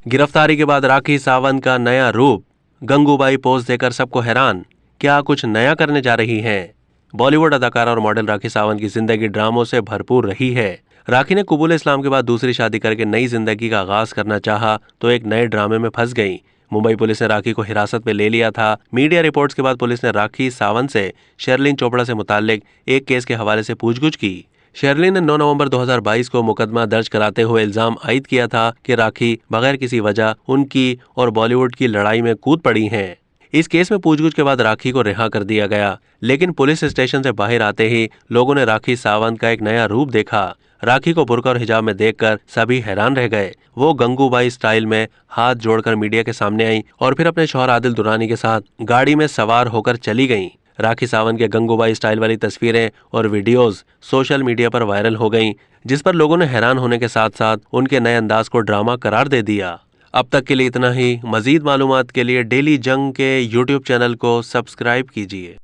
गिरफ्तारी के बाद राखी सावंत का नया रूप, गंगूबाई पोज देकर सबको हैरान, क्या कुछ नया करने जा रही हैं? बॉलीवुड अदाकारा और मॉडल राखी सावंत की जिंदगी ड्रामों से भरपूर रही है। राखी ने कबूल इस्लाम के बाद दूसरी शादी करके नई जिंदगी का आगाज करना चाहा तो एक नए ड्रामे में फंस गई। मुंबई पुलिस ने राखी को हिरासत में ले लिया था। मीडिया रिपोर्ट्स के बाद पुलिस ने राखी सावंत से शेरलिन चोपड़ा से मुताल्लिक एक केस के हवाले से पूछगुछ की। शेरलिन ने 9 नवंबर 2022 को मुकदमा दर्ज कराते हुए इल्जाम आयद किया था कि राखी बगैर किसी वजह उनकी और बॉलीवुड की लड़ाई में कूद पड़ी हैं। इस केस में पूछगुछ के बाद राखी को रिहा कर दिया गया, लेकिन पुलिस स्टेशन से बाहर आते ही लोगों ने राखी सावंत का एक नया रूप देखा। राखी को बुर्का और हिजाब में देखकर सभी हैरान रह गए। वो गंगूबाई स्टाइल में हाथ जोड़कर मीडिया के सामने आई और फिर अपने शौहर आदिल दुरानी के साथ गाड़ी में सवार होकर चली गईं। राखी सावंत के गंगूबाई स्टाइल वाली तस्वीरें और वीडियोस सोशल मीडिया पर वायरल हो गईं, जिस पर लोगों ने हैरान होने के साथ साथ उनके नए अंदाज को ड्रामा करार दे दिया। अब तक के लिए इतना ही। मजीद मालूमात के लिए डेली जंग के YouTube चैनल को सब्सक्राइब कीजिए।